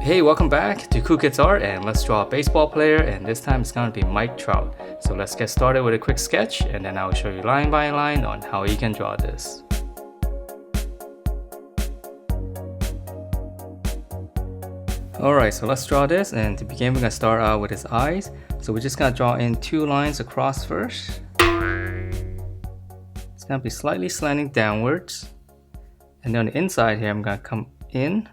Hey, welcome back to Cool Kids Art, and let's draw a baseball player, and this time it's going to be Mike Trout. So let's get started with a quick sketch, and then I'll show you line by line on how you can draw this. Alright, so let's draw this, and to begin we're going to start out with his eyes. So we're just going to draw in 2 lines across first. It's going to be slightly slanting downwards. And then on the inside here I'm going to come in.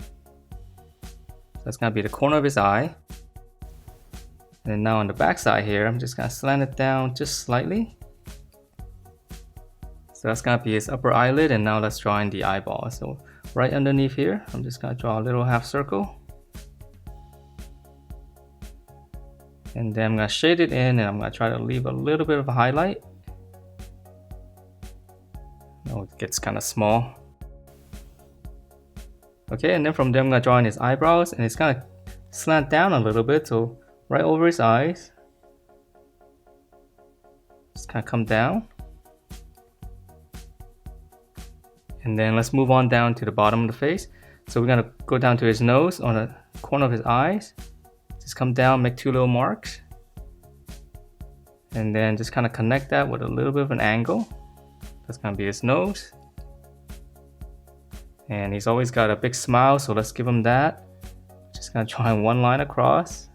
That's going to be the corner of his eye. And then now on the back side here, I'm just going to slant it down just slightly. So that's going to be his upper eyelid, and now let's draw in the eyeball. So right underneath here, I'm just going to draw a little half circle. And then I'm going to shade it in, and I'm going to try to leave a little bit of a highlight. Oh, it gets kind of small. Okay, and then from there I'm going to draw in his eyebrows, and it's going to slant down a little bit, so right over his eyes. Just kind of come down. And then let's move on down to the bottom of the face. So we're going to go down to his nose on the corner of his eyes. Just come down, make 2 little marks. And then just kind of connect that with a little bit of an angle. That's going to be his nose. And he's always got a big smile, so let's give him that. Just gonna draw in 1 line across.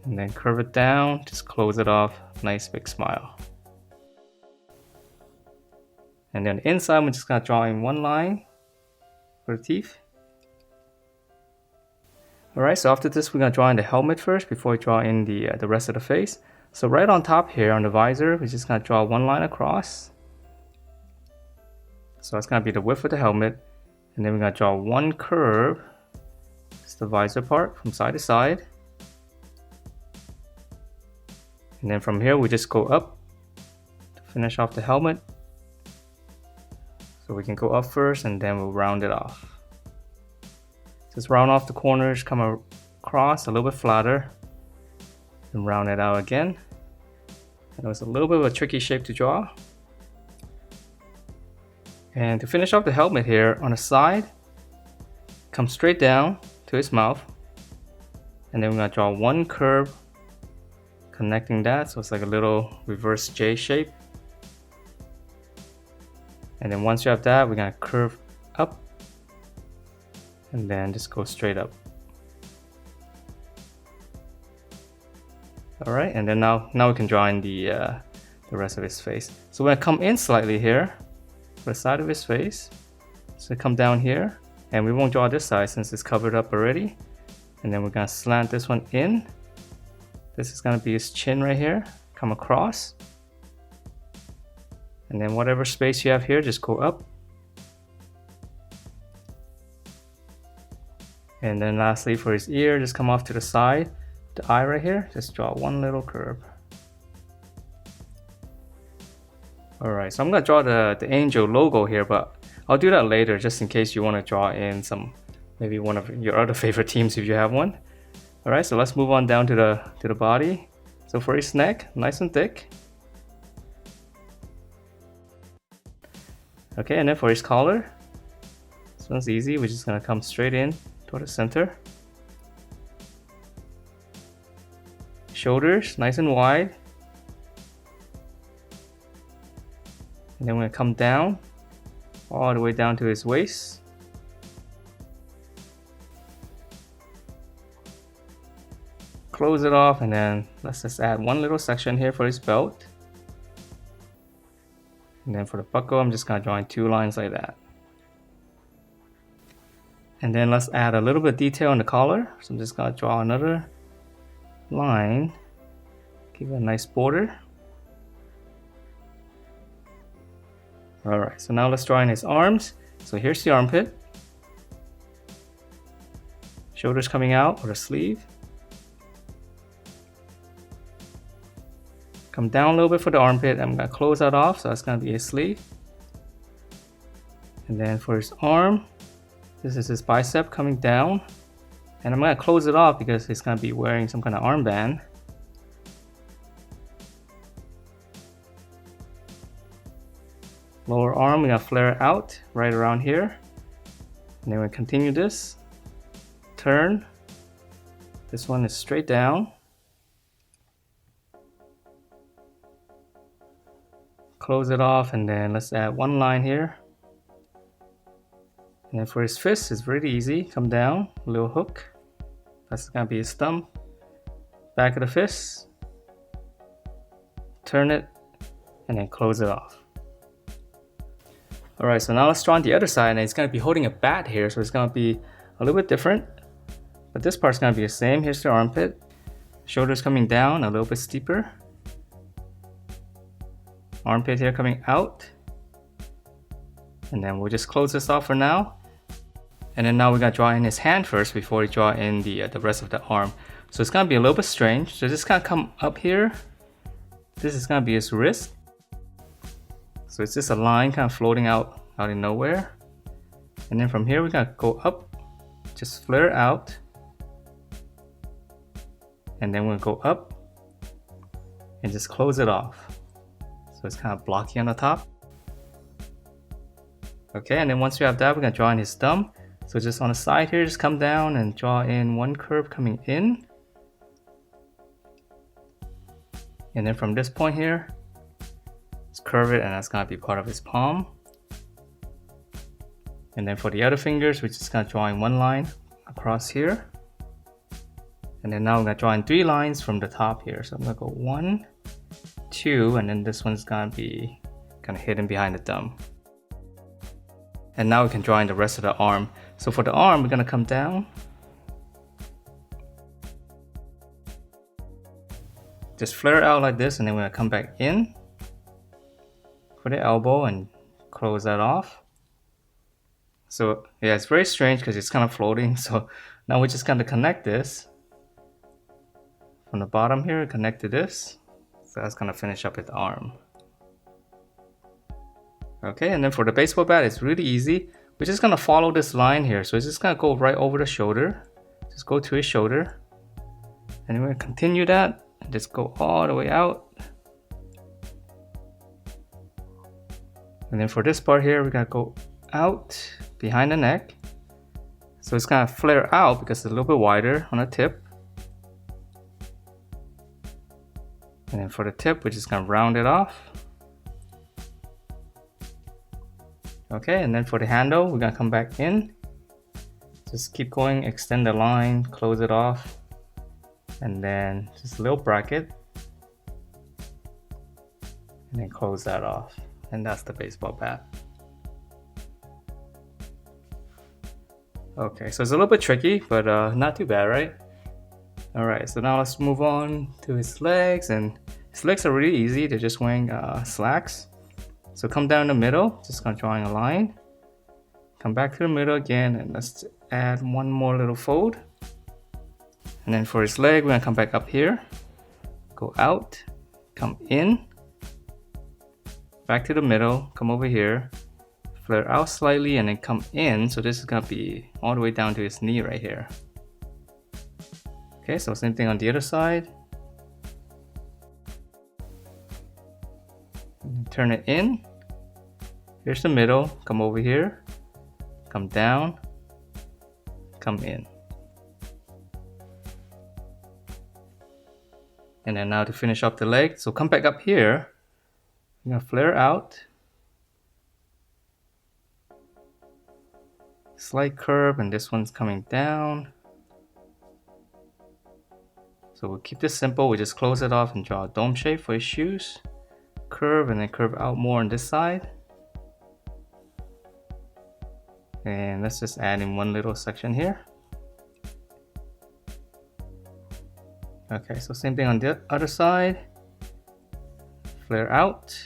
And then curve it down, just close it off, nice big smile. And then inside, we're just gonna draw in 1 line for the teeth. Alright, so after this, we're gonna draw in the helmet first before we draw in the rest of the face. So right on top here on the visor, we're just gonna draw 1 line across. So that's going to be the width of the helmet, and then we're going to draw 1 curve. It's the visor part from side to side. And then from here we just go up to finish off the helmet. So we can go up first, and then we'll round it off. Just round off the corners, come across a little bit flatter, and round it out again. And it was a little bit of a tricky shape to draw. And to finish off the helmet here, on the side, come straight down to his mouth. And then we're going to draw 1 curve connecting that, so it's like a little reverse J shape. And then once you have that, we're going to curve up. And then just go straight up. Alright, and then now we can draw in the rest of his face. So we're going to come in slightly here. The side of his face, so come down here, and we won't draw this side since it's covered up already. And then we're gonna slant this one in. This is gonna be his chin right here, come across, and then whatever space you have here, just go up. And then lastly for his ear, just come off to the side, the eye right here, just draw 1 little curve. Alright, so I'm going to draw the angel logo here, but I'll do that later just in case you want to draw in maybe one of your other favorite teams if you have one. Alright, so let's move on down to the body. So for his neck, nice and thick. Okay, and then for his collar, this one's easy. We're just going to come straight in toward the center. Shoulders, nice and wide. And then we're going to come down, all the way down to his waist. Close it off, and then let's just add 1 little section here for his belt. And then for the buckle, I'm just going to draw in 2 lines like that. And then let's add a little bit of detail on the collar. So I'm just going to draw another line, give it a nice border. Alright, so now let's draw in his arms. So here's the armpit. Shoulders coming out, or the sleeve. Come down a little bit for the armpit. I'm going to close that off, so that's going to be his sleeve. And then for his arm, this is his bicep coming down. And I'm going to close it off because he's going to be wearing some kind of armband. Lower arm, we're gonna flare it out right around here. And then we continue this, turn. This one is straight down. Close it off, and then let's add one line here. And then for his fist, it's really easy. Come down, little hook. That's gonna be his thumb. Back of the fist. Turn it, and then close it off. Alright, so now let's draw on the other side, and it's gonna be holding a bat here, so it's gonna be a little bit different. But this part's gonna be the same. Here's the armpit. Shoulders coming down, a little bit steeper. Armpit here coming out. And then we'll just close this off for now. And then now we're gonna draw in his hand first before we draw in the rest of the arm. So it's gonna be a little bit strange. So just kind of come up here. This is gonna be his wrist. So it's just a line kind of floating out in nowhere. And then from here we're gonna go up, just flare out. And then we'll go up and just close it off. So it's kind of blocky on the top. Okay, and then once we have that, we're gonna draw in his thumb. So just on the side here, just come down and draw in one curve coming in. And then from this point here, just curve it, and that's gonna be part of his palm. And then for the other fingers, we're just gonna draw in one line across here. And then now I'm gonna draw in 3 lines from the top here. So I'm gonna go 1, 2, and then this one's gonna be kind of hidden behind the thumb. And now we can draw in the rest of the arm. So for the arm, we're gonna come down. Just flare out like this, and then we're gonna come back in for the elbow and close that off. So yeah, it's very strange because it's kind of floating. So now we're just gonna connect this. From the bottom here, connect to this. So that's gonna finish up his arm. Okay, and then for the baseball bat, it's really easy. We're just gonna follow this line here. So it's just gonna go right over the shoulder. Just go to his shoulder. And then we're gonna continue that. And just go all the way out. And then for this part here, we're gonna go out behind the neck. So it's gonna flare out because it's a little bit wider on the tip. And then for the tip, we're just gonna round it off. Okay, and then for the handle, we're gonna come back in. Just keep going, extend the line, close it off. And then just a little bracket. And then close that off. And that's the baseball bat. Okay, so it's a little bit tricky, but not too bad, right? Alright, so now let's move on to his legs. And his legs are really easy. They're just wearing slacks. So come down the middle, just gonna drawing a line. Come back to the middle again, and let's add one more little fold. And then for his leg, we're gonna come back up here. Go out, come in. Back to the middle, come over here. Flare out slightly and then come in. So this is gonna be all the way down to his knee right here. Okay, so same thing on the other side. Turn it in. Here's the middle. Come over here. Come down. Come in. And then now to finish up the leg. So come back up here. I'm gonna flare out. Slight curve, and this one's coming down. So we'll keep this simple. We just close it off and draw a dome shape for his shoes. Curve, and then curve out more on this side. And let's just add in one little section here. Okay, so same thing on the other side. Flare out.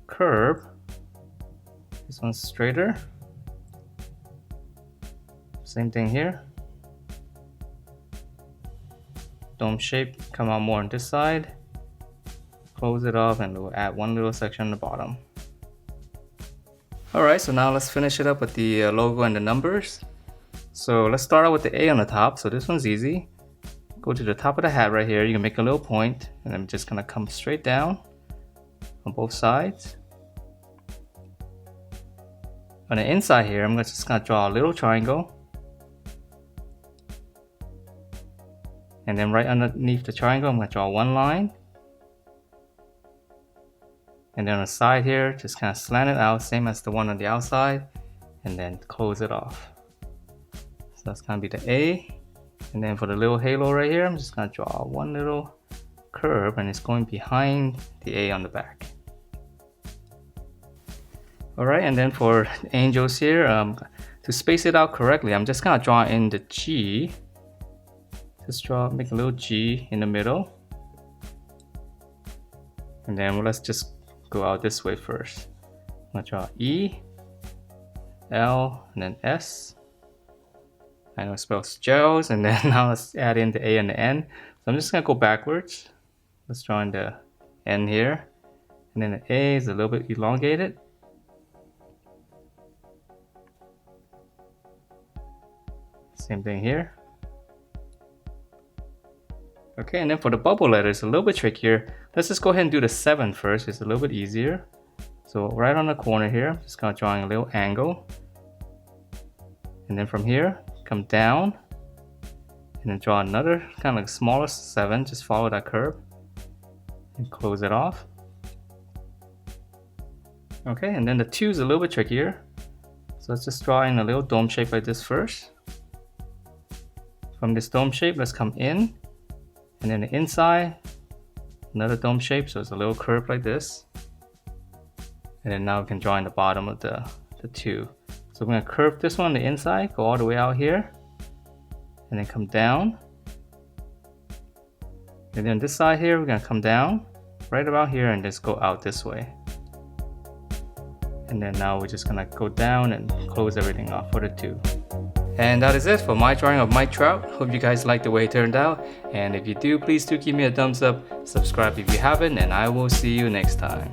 Curve. This one's straighter. Same thing here. Dome shape, come out more on this side. Close it off, and we'll add one little section on the bottom. Alright, so now let's finish it up with the logo and the numbers. So let's start out with the A on the top. So this one's easy. Go to the top of the hat right here. You can make a little point, and I'm just gonna come straight down on both sides. On the inside here, I'm just gonna draw a little triangle. And then right underneath the triangle, I'm gonna draw one line. And then on the side here, just kind of slant it out, same as the one on the outside, and then close it off. So that's gonna be the A. And then for the little halo right here, I'm just gonna draw one little curve, and it's going behind the A on the back. Alright, and then for angels here, to space it out correctly, I'm just gonna draw in the G. Just make a little G in the middle. And then let's just go out this way first. I'm gonna draw E, L, and then S. I know it spells gels, and then now let's add in the A and the N. So I'm just gonna go backwards. Let's draw in the N here. And then the A is a little bit elongated. Same thing here. Okay, and then for the bubble letters, it's a little bit trickier. Let's just go ahead and do the 7 first. It's a little bit easier. So right on the corner here, I'm just gonna draw a little angle. And then from here, come down. And then draw another kind of like smaller 7. Just follow that curve. And close it off. Okay, and then the 2 is a little bit trickier. So let's just draw in a little dome shape like this first. From this dome shape, let's come in. And then the inside, another dome shape, so it's a little curve like this. And then now we can draw in the bottom of the 2. So we're gonna curve this one on the inside, go all the way out here, and then come down. And then this side here, we're gonna come down, right about here, and just go out this way. And then now we're just gonna go down and close everything off for the 2. And that is it for my drawing of Mike Trout. Hope you guys like the way it turned out. And if you do, please do give me a thumbs up, subscribe if you haven't, and I will see you next time.